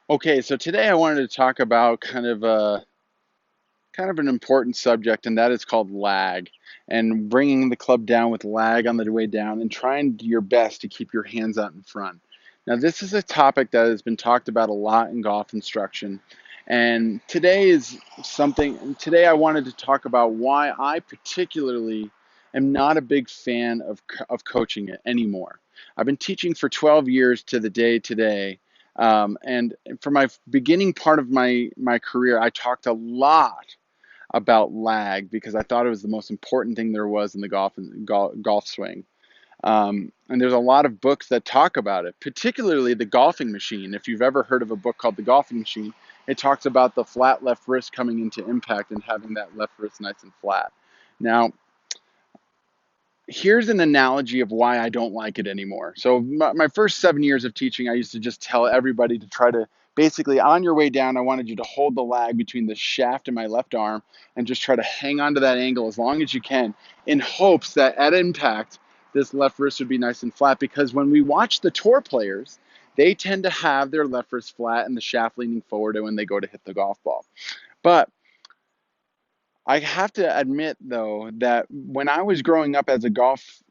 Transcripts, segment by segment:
Okay, so today I wanted to talk about kind of an important subject, and that is called lag, and bringing the club down with lag on the way down, and trying your best to keep your hands out in front. Now, this is a topic that has been talked about a lot in golf instruction, and today I wanted to talk about why I particularly am not a big fan of coaching it anymore. I've been teaching for 12 years to the day today. And for my beginning part of my career, I talked a lot about lag because I thought it was the most important thing there was in the golf swing. And there's a lot of books that talk about it, particularly The Golfing Machine. If you've ever heard of a book called The Golfing Machine, it talks about the flat left wrist coming into impact and having that left wrist nice and flat. Now, here's an analogy of why I don't like it anymore. So my first 7 years of teaching, I used to just tell everybody to try to basically on your way down, I wanted you to hold the lag between the shaft and my left arm and just try to hang on to that angle as long as you can in hopes that at impact, this left wrist would be nice and flat. Because when we watch the tour players, they tend to have their left wrist flat and the shaft leaning forward when they go to hit the golf ball. But I have to admit, though, that when I was growing up as a golf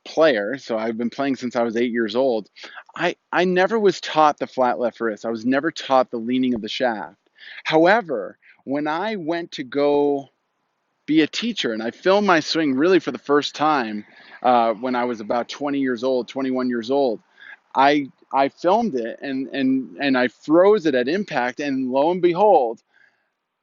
player, so I've been playing since I was 8 years old, I never was taught the flat left wrist. I was never taught the leaning of the shaft. However, when I went to go be a teacher and I filmed my swing really for the first time when I was about 20 years old, 21 years old, I filmed it and I froze it at impact, and lo and behold,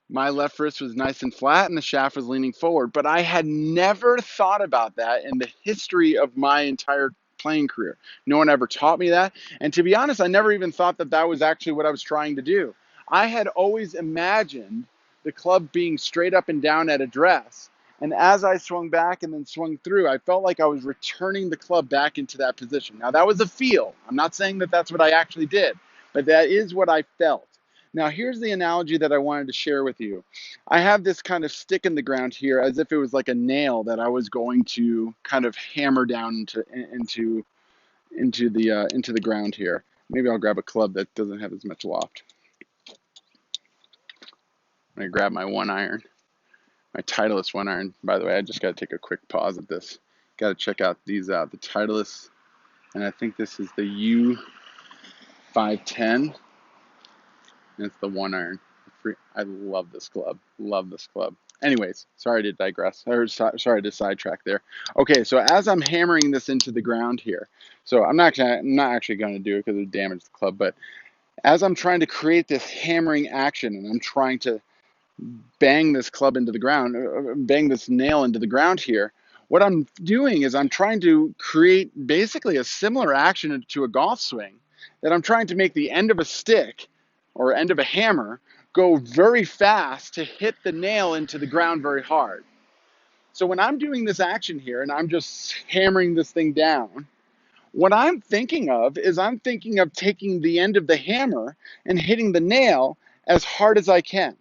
my left wrist was nice and flat and the shaft was leaning forward. But I had never thought about that in the history of my entire playing career. No one ever taught me that. And to be honest, I never even thought that that was actually what I was trying to do. I had always imagined the club being straight up and down at address. And as I swung back and then swung through, I felt like I was returning the club back into that position. Now, that was a feel. I'm not saying that that's what I actually did, but that is what I felt. Now, here's the analogy that I wanted to share with you. I have this kind of stick in the ground here as if it was like a nail that I was going to kind of hammer down into the ground here. Maybe I'll grab a club that doesn't have as much loft. I'm gonna grab my 1 iron, my Titleist 1 iron. By the way, I just got to take a quick pause at this. Got to check out these out. The Titleist, and I think this is the U510. And it's the 1 iron. I love this club. Love this club. Anyways, sorry to digress. Sorry to sidetrack there. Okay, so as I'm hammering this into the ground here, so I'm not actually going to do it because it would damage the club. But as I'm trying to create this hammering action, and I'm trying to bang this club into the ground, bang this nail into the ground here, what I'm doing is I'm trying to create basically a similar action to a golf swing, that I'm trying to make the end of a stick or end of a hammer go very fast to hit the nail into the ground very hard. So when I'm doing this action here and I'm just hammering this thing down, what I'm thinking of is I'm thinking of taking the end of the hammer and hitting the nail as hard as I can.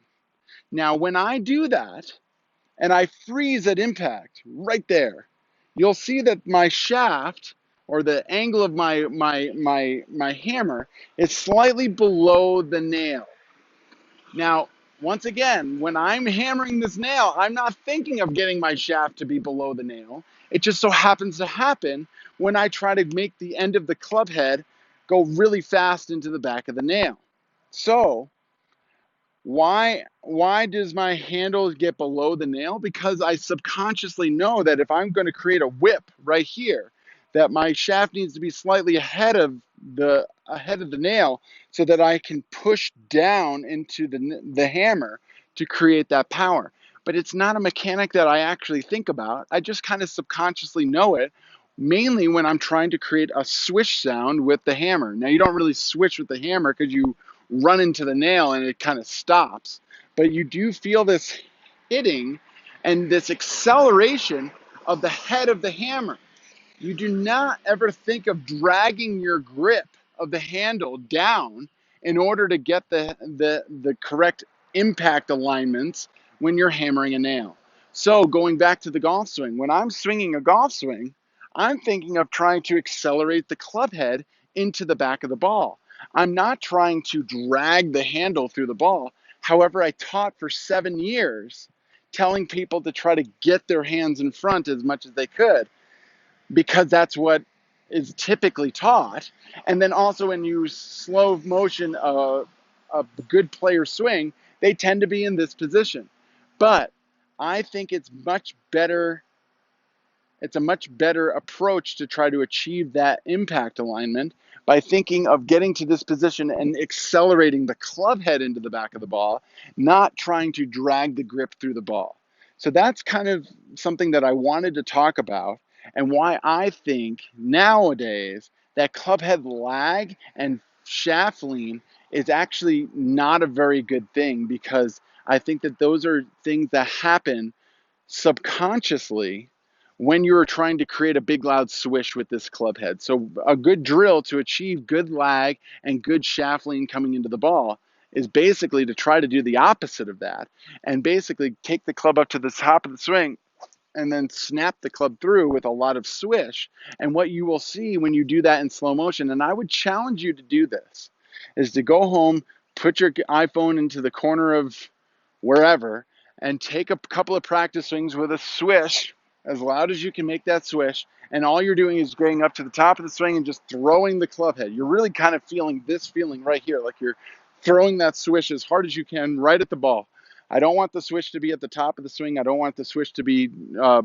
Now, when I do that and I freeze at impact right there, you'll see that my shaft, or the angle of my hammer, is slightly below the nail. Now, once again, when I'm hammering this nail, I'm not thinking of getting my shaft to be below the nail. It just so happens to happen when I try to make the end of the club head go really fast into the back of the nail. So why does my handle get below the nail? Because I subconsciously know that if I'm going to create a whip right here, that my shaft needs to be slightly ahead of the nail so that I can push down into the hammer to create that power. But it's not a mechanic that I actually think about. I just kind of subconsciously know it, mainly when I'm trying to create a swish sound with the hammer. Now, you don't really swish with the hammer because you run into the nail and it kind of stops. But you do feel this hitting and this acceleration of the head of the hammer. You do not ever think of dragging your grip of the handle down in order to get the correct impact alignments when you're hammering a nail. So going back to the golf swing, when I'm swinging a golf swing, I'm thinking of trying to accelerate the club head into the back of the ball. I'm not trying to drag the handle through the ball. However, I taught for 7 years telling people to try to get their hands in front as much as they could because that's what is typically taught. And then also when you slow motion a good player swing, they tend to be in this position. But I think it's a much better approach to try to achieve that impact alignment by thinking of getting to this position and accelerating the club head into the back of the ball, not trying to drag the grip through the ball. So that's kind of something that I wanted to talk about and why I think nowadays that club head lag and shaft lean is actually not a very good thing, because I think that those are things that happen subconsciously when you're trying to create a big loud swish with this club head. So a good drill to achieve good lag and good shaft lean coming into the ball is basically to try to do the opposite of that and basically take the club up to the top of the swing and then snap the club through with a lot of swish. And what you will see when you do that in slow motion, and I would challenge you to do this, is to go home, put your iPhone into the corner of wherever, and take a couple of practice swings with a swish as loud as you can make that swish. And all you're doing is getting up to the top of the swing and just throwing the club head. You're really kind of feeling this feeling right here, like you're throwing that swish as hard as you can right at the ball. I don't want the swish to be at the top of the swing. I don't want the swish to be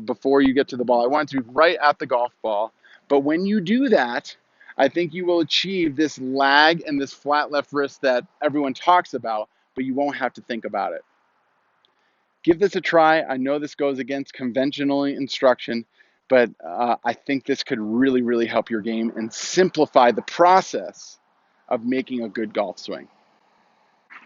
before you get to the ball. I want it to be right at the golf ball. But when you do that, I think you will achieve this lag and this flat left wrist that everyone talks about, but you won't have to think about it. Give this a try. I know this goes against conventional instruction, but I think this could really, really help your game and simplify the process of making a good golf swing.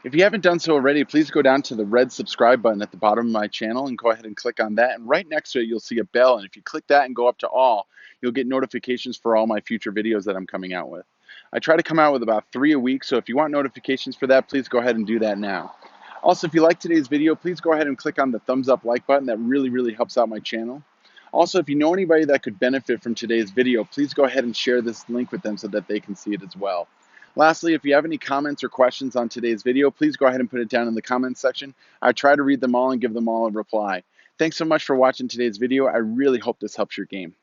If you haven't done so already, please go down to the red subscribe button at the bottom of my channel and go ahead and click on that. And right next to it, you'll see a bell. And if you click that and go up to all, you'll get notifications for all my future videos that I'm coming out with. I try to come out with about 3 a week, so if you want notifications for that, please go ahead and do that now. Also, if you like today's video, please go ahead and click on the thumbs up like button. That really, really helps out my channel. Also, if you know anybody that could benefit from today's video, please go ahead and share this link with them so that they can see it as well. Lastly, if you have any comments or questions on today's video, please go ahead and put it down in the comments section. I try to read them all and give them all a reply. Thanks so much for watching today's video. I really hope this helps your game.